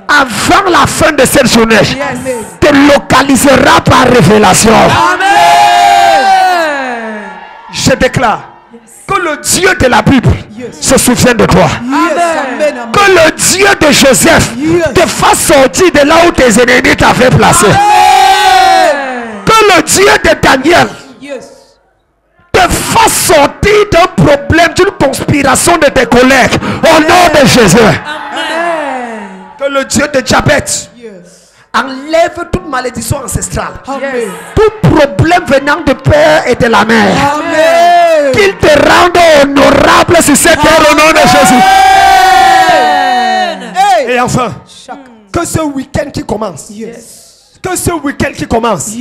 avant la fin de cette journée, te localisera par révélation. Amen. Je déclare que le Dieu de la Bible se souvient de toi. Amen. Que le Dieu de Joseph te fasse sortir de là où tes ennemis t'avaient placé. Amen. Que le Dieu de Daniel te fasse sortir d'un problème, d'une conspiration de tes collègues. Au nom de Jésus. Amen. Que le Dieu de Jabez enlève toute malédiction ancestrale. Yes. Tout problème venant de père et de la mère. Amen. Qu'il te rende honorable sur cette terre au nom de Jésus. Et enfin, que ce week-end qui commence, que ce week-end qui commence,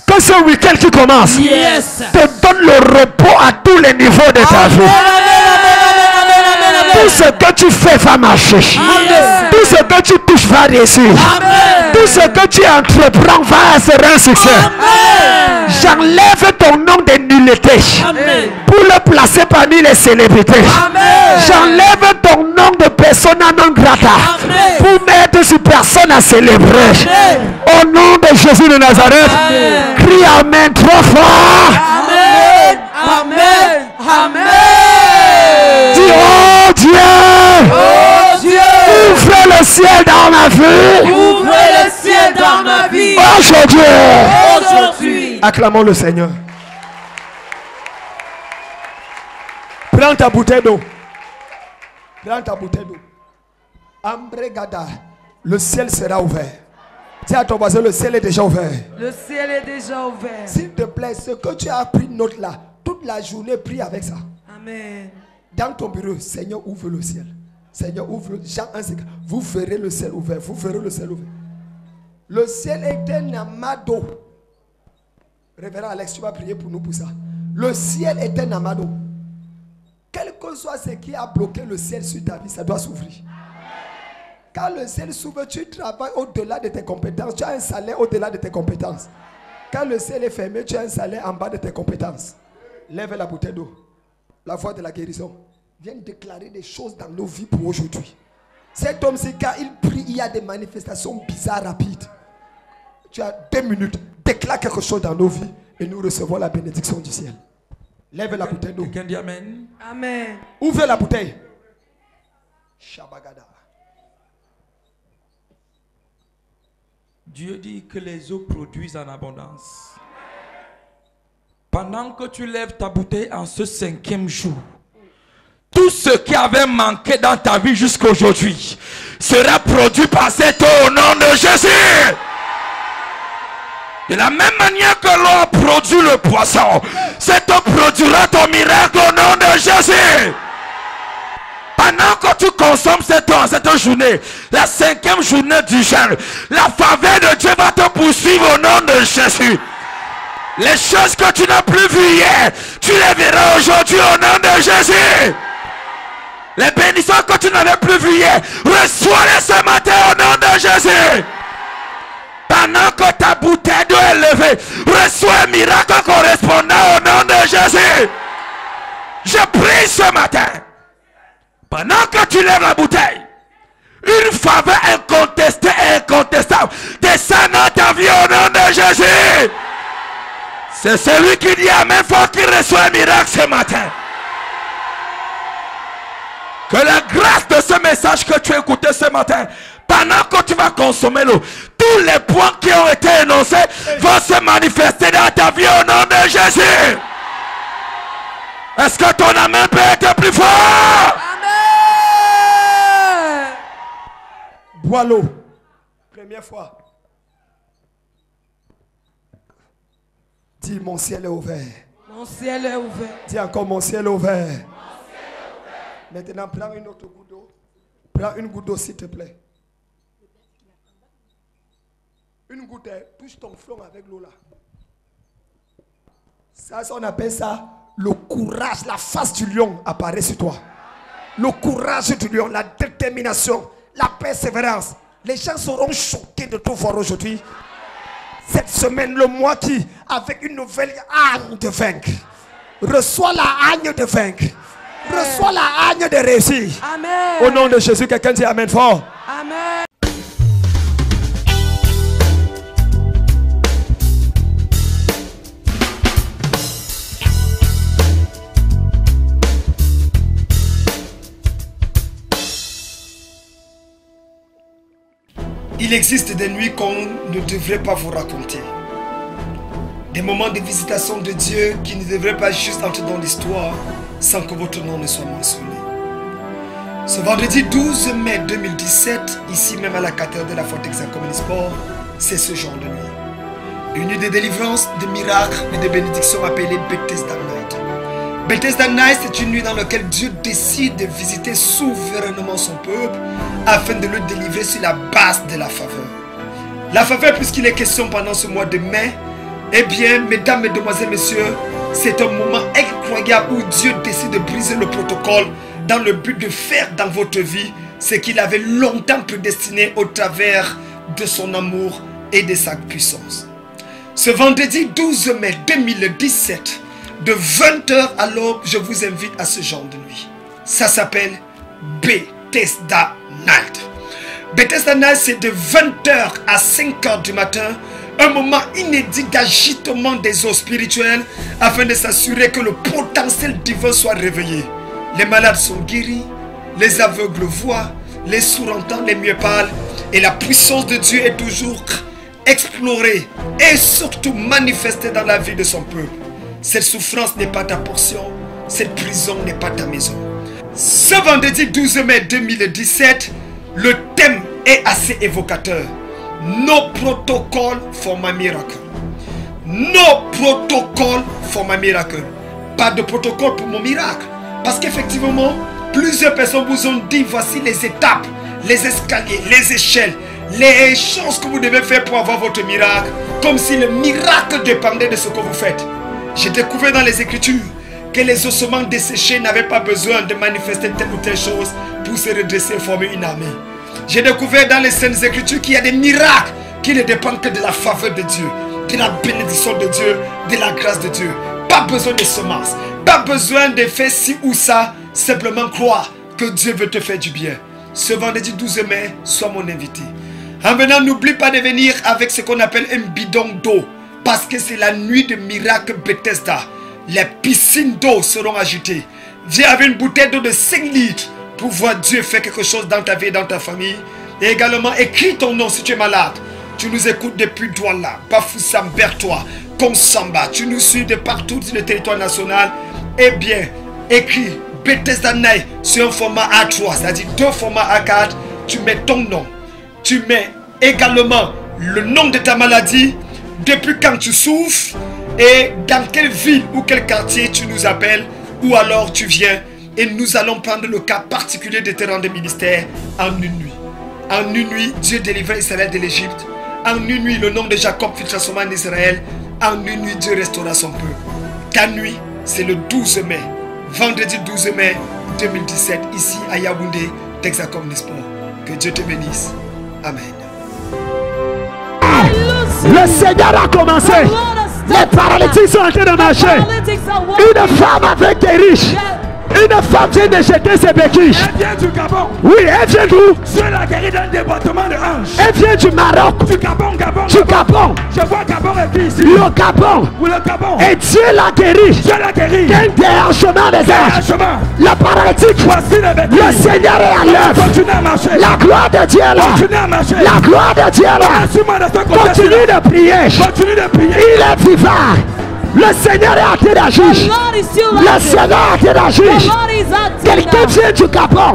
que ce week-end qui commence, te donne le repos à tous les niveaux de ta vie. Tout ce que tu fais va marcher. Tout ce que tu touches va réussir. Tout ce que tu entreprends va être un succès. J'enlève ton nom de nullité pour le placer parmi les célébrités. J'enlève ton nom de persona non grata pour mettre sur personne à célébrer. Au nom de Jésus de Nazareth, crie Amen 3 fois. Amen. Amen. Amen. Dis oh Dieu, ouvre le ciel dans ma vie. Ouvrez le ciel dans ma vie. Aujourd'hui. Acclamons le Seigneur. Prends ta bouteille d'eau. Prends ta bouteille d'eau. Ambregada. Le ciel sera ouvert. Dis à ton voisin, le ciel est déjà ouvert. Le ciel est déjà ouvert. S'il te plaît, ce que tu as pris note là, toute la journée, prie avec ça. Amen. Dans ton bureau, Seigneur, ouvre le ciel. Seigneur, ouvre. Jean 1, vous verrez le ciel ouvert. Vous verrez le ciel ouvert. Le ciel est un amas d'eau. Révérend Alex, tu vas prier pour nous pour ça. Le ciel est un amas d'eau. Quel que soit ce qui a bloqué le ciel sur ta vie, ça doit s'ouvrir. Quand le ciel s'ouvre, tu travailles au-delà de tes compétences. Tu as un salaire au-delà de tes compétences. Quand le ciel est fermé, tu as un salaire en bas de tes compétences. Lève la bouteille d'eau. La voix de la guérison. Viens déclarer des choses dans nos vies pour aujourd'hui. Cet homme-ci, quand il prie, il y a des manifestations bizarres, rapides. Tu as 2 minutes. Déclare quelque chose dans nos vies et nous recevons la bénédiction du ciel. Lève la bouteille d'eau. Quelqu'un dit Amen. Amen. Ouvre la bouteille. Shabagada. Dieu dit que les eaux produisent en abondance. Pendant que tu lèves ta bouteille en ce 5e jour, tout ce qui avait manqué dans ta vie jusqu'à aujourd'hui sera produit par cette eau au nom de Jésus. De la même manière que l'eau a produit le poisson, cette eau produira ton miracle au nom de Jésus. Pendant que tu consommes cette eau en cette journée, la 5e journée du jeûne, la faveur de Dieu va te poursuivre au nom de Jésus. Les choses que tu n'as plus vues hier, tu les verras aujourd'hui au nom de Jésus. Les bénédictions que tu n'avais plus vues hier, reçois-les ce matin au nom de Jésus. Pendant que ta bouteille d'eau est levée, reçois un miracle correspondant au nom de Jésus. Je prie ce matin. Pendant que tu lèves la bouteille, une faveur incontestée et incontestable descend dans ta vie au nom de Jésus. C'est celui qui dit Amen fort qui reçoit un miracle ce matin. Que la grâce de ce message que tu as écouté ce matin, pendant que tu vas consommer l'eau, tous les points qui ont été énoncés vont se manifester dans ta vie au nom de Jésus. Est-ce que ton amen peut être plus fort? Amen. Bois l'eau. Première fois. Dis, mon ciel est ouvert. Mon ciel est ouvert. Dis encore, mon ciel est ouvert. Maintenant, prends une autre goutte d'eau. Prends une goutte d'eau, s'il te plaît. Une goutte, touche ton front avec l'eau là. Ça, on appelle ça le courage. La face du lion apparaît sur toi. Le courage du lion, la détermination, la persévérance. Les gens seront choqués de te voir aujourd'hui. Cette semaine, le mois qui, avec une nouvelle hargne de vaincre. Reçois la hargne de vaincre. Reçois la hargne de réussir. Amen. Au nom de Jésus, quelqu'un dit Amen fort. Amen. Il existe des nuits qu'on ne devrait pas vous raconter. Des moments de visitation de Dieu qui ne devraient pas juste entrer dans l'histoire sans que votre nom ne soit mentionné. Ce vendredi 12 mai 2017, ici même à la cathédrale de la Fortex en Communisport, c'est ce genre de nuit. Une nuit de délivrance, de miracles et de bénédictions appelée Bethesda Night. Bethesda Night, c'est une nuit dans laquelle Dieu décide de visiter souverainement son peuple afin de le délivrer sur la base de la faveur. La faveur, puisqu'il est question pendant ce mois de mai, eh bien, mesdames, mesdemoiselles, messieurs, c'est un moment incroyable où Dieu décide de briser le protocole dans le but de faire dans votre vie ce qu'il avait longtemps prédestiné au travers de son amour et de sa puissance. Ce vendredi 12 mai 2017, de 20h à l'aube, je vous invite à ce genre de nuit. Ça s'appelle Bethesda Night. Bethesda Night, c'est de 20h à 5h du matin, un moment inédit d'agitement des eaux spirituelles afin de s'assurer que le potentiel divin soit réveillé. Les malades sont guéris, les aveugles voient, les sourds entendent, les muets parlent, et la puissance de Dieu est toujours explorée et surtout manifestée dans la vie de son peuple. Cette souffrance n'est pas ta portion, cette prison n'est pas ta maison. Ce vendredi 12 mai 2017, le thème est assez évocateur. No protocol for my miracle. No protocol for my miracle. Pas de protocole pour mon miracle. Parce qu'effectivement, plusieurs personnes vous ont dit voici les étapes, les escaliers, les échelles, les choses que vous devez faire pour avoir votre miracle. Comme si le miracle dépendait de ce que vous faites. J'ai découvert dans les Écritures que les ossements desséchés n'avaient pas besoin de manifester telle ou telle chose pour se redresser et former une armée. J'ai découvert dans les Saintes Écritures qu'il y a des miracles qui ne dépendent que de la faveur de Dieu, de la bénédiction de Dieu, de la grâce de Dieu. Pas besoin de semences, pas besoin de faire ci ou ça, simplement croire que Dieu veut te faire du bien. Ce vendredi 12 mai, sois mon invité. En venant, n'oublie pas de venir avec ce qu'on appelle un bidon d'eau, parce que c'est la nuit de miracle Bethesda. Les piscines d'eau seront agitées. Viens avec une bouteille d'eau de 5 litres pour voir Dieu faire quelque chose dans ta vie et dans ta famille. Et également, écris ton nom si tu es malade. Tu nous écoutes depuis Douala, Bafoussam, Bertois, Konsamba. Tu nous suis de partout sur le territoire national. Eh bien, écris Bethesda Night sur un format A3, c'est-à-dire 2 formats A4. Tu mets ton nom. Tu mets également le nom de ta maladie, depuis quand tu souffres et dans quelle ville ou quel quartier tu nous appelles, ou alors tu viens et nous allons prendre le cas particulier de tes rangs de ministère en une nuit. En une nuit, Dieu délivra Israël de l'Égypte. En une nuit, le nom de Jacob fut transformé en Israël. En une nuit, Dieu restaura son peuple. Ta nuit, c'est le 12 mai, vendredi 12 mai 2017, ici à Yaoundé, Texacom Nisport. Que Dieu te bénisse. Amen. Le Seigneur a commencé. Les paralytiques sont en train de marcher. Une femme avec des riches. Une femme vient de jeter ses béquilles. Elle vient du Gabon. Oui, elle vient d'où? Dieu l'a guérie dans le département de Hanche. Elle vient du Maroc. Du Gabon, Gabon. Du Gabon. Je vois Gabon écrit ici. Le Gabon. Ou le Gabon. Et Dieu l'a guéri. Dieu l'a guéri. D'un déhanchement des anges. chemin. La paralytique. Voici les béquilles. Le Seigneur est à l'œuvre. Continue à marcher. La gloire de Dieu est là. Continue à marcher. La gloire de Dieu est là. Suis-moi de ce côté. Continue de prier. Continue de prier. Il est vivant. Le Seigneur est en train d'agir. Le Seigneur est en train d'agir. Quelqu'un vient du Gabon.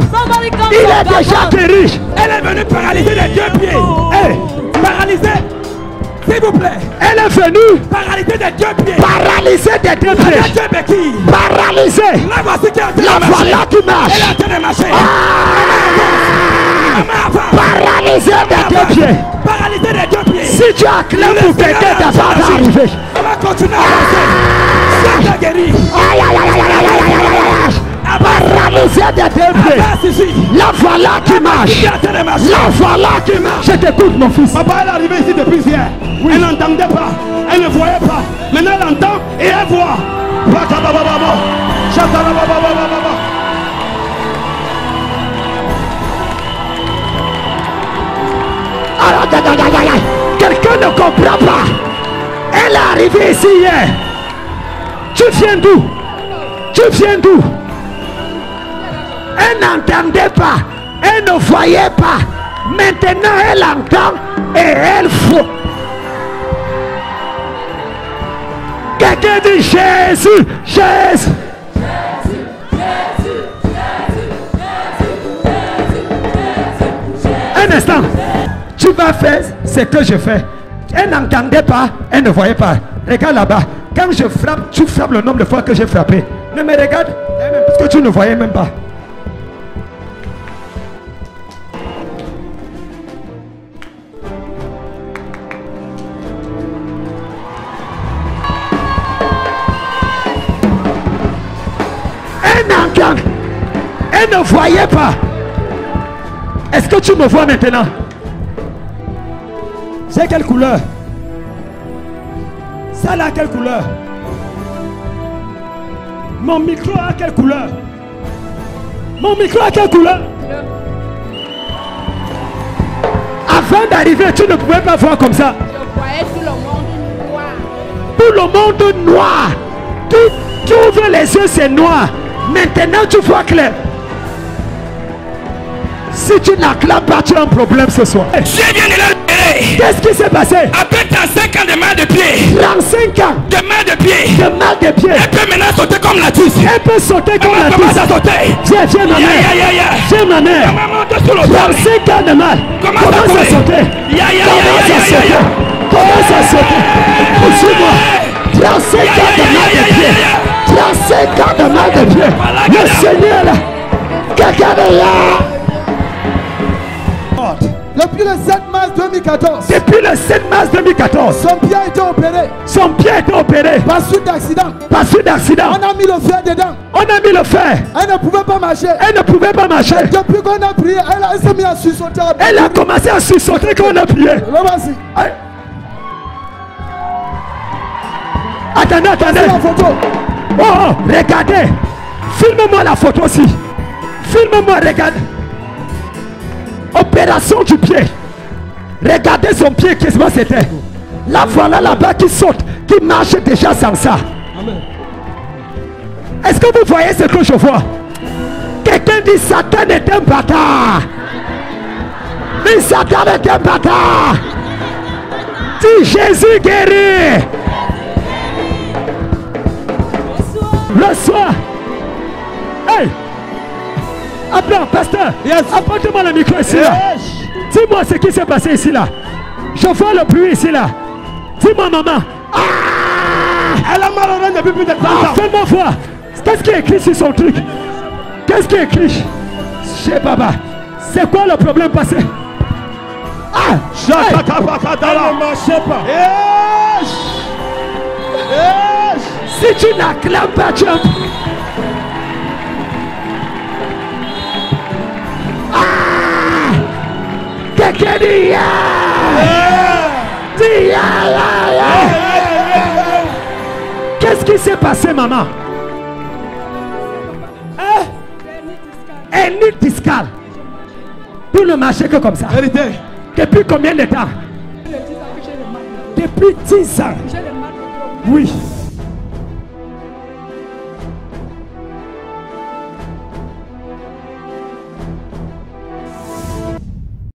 Il est déjà guéri. Elle est venue paralyser les 2 pieds. Hey, Paralysée. S'il vous plaît. elle est venue Paralyser des 2 pieds. paralyser des 2 Les pieds. 2 béquilles. Paralysée. La voici qui est en train La de marcher. voilà qui marche. Elle est en train de marcher. Paralysée des 2 pieds. Paralyser les 2 pieds. Si tu as clé pour quelqu'un d'arriver. On va continuer à avancer. C'est ta guérie. Aïe, aïe, aïe, aïe, aïe, aïe, aïe, aïe. Paralysée des 2 pieds. Avance ici. La voilà qui marche. Qui est en train de marcher. La voilà qui marche. Je t'écoute, mon fils. Papa, elle est arrivée ici depuis hier. Elle n'entendait pas. Elle ne voyait pas. Maintenant, elle entend et elle voit. Quelqu'un ne comprend pas. Elle est arrivée ici hier. Tu viens d'où? Tu viens d'où? Elle n'entendait pas. Elle ne voyait pas. Maintenant, elle entend et elle faut. Quelqu'un dit Jésus, Jésus. Un instant. Tu vas faire ce que je fais. Elle n'entendait pas, elle ne voyait pas. Regarde là-bas. Quand je frappe, tu frappes le nombre de fois que j'ai frappé. Ne me regarde, parce que tu ne voyais même pas. Elle n'entend, elle ne voyait pas. Est-ce que tu me vois maintenant? C'est quelle couleur? Ça là, quelle couleur? Mon micro a quelle couleur? Mon micro a quelle couleur? Avant d'arriver, tu ne pouvais pas voir comme ça. Je voyais tout le monde noir. Tout le monde noir. Tu ouvres les yeux, c'est noir. Maintenant, tu vois clair. Si tu n'acclames pas, tu as un problème ce soir. Je viens de la libérer. Qu'est-ce qui s'est passé? Après 35 ans de mal de pied. 35 ans De mal de pied. de mal de pied. Elle peut maintenant sauter comme la tisse. Elle peut sauter comme la Comment tisse. ça sauter? Viens ma mère. Viens ma mère. Comment monter sur le sol? 35 ans de mal. Comment Commence ça à sauter. Commence à sauter. Poursuis-moi. 35 ans de mal de pied. 35 ans de mal de pied. Le Seigneur là. Quelqu'un est là. Depuis le 7 mars 2014, Depuis le 7 mars 2014, son pied a été opéré. son pied a été opéré Par suite d'accident. par suite d'accident. On a mis le fer dedans. On a mis le fer. Elle ne pouvait pas marcher. Elle ne pouvait pas marcher. Depuis qu'on a prié, elle s'est mise à sursauter. Elle a commencé à sursauter quand on a prié. Voici. Attendez. C'est la photo. Oh, regardez. Filme-moi la photo aussi. Filme-moi, regarde. Opération du pied. Regardez son pied, qu'est-ce que c'était. Là, voilà là-bas qui saute, qui marche déjà sans ça. Est-ce que vous voyez ce que je vois? Quelqu'un dit Satan est un bâtard. Dit Satan est un bâtard. Dit Jésus guérit. Le soir. Hey! Apprends, pasteur. Apporte-moi le micro ici là. Dis-moi ce qui s'est passé ici là. Je vois le bruit ici là. Dis-moi maman. Ah! Elle a mal au rein depuis plus de 30 ans. Fais-moi voir. Qu'est-ce qui est écrit sur son truc? Qu'est-ce qui est écrit? Je sais pas. C'est quoi le problème passé? Ah! Elle ne marchait pas. Si tu n'acclames pas, tu as... Ah! Quelqu'un dit yeah! Dis yeah! Qu'est-ce qui s'est passé, maman? Hein? Hernie discale. Tout ne marchait que comme ça. Depuis combien de temps? Depuis 10 ans. Oui.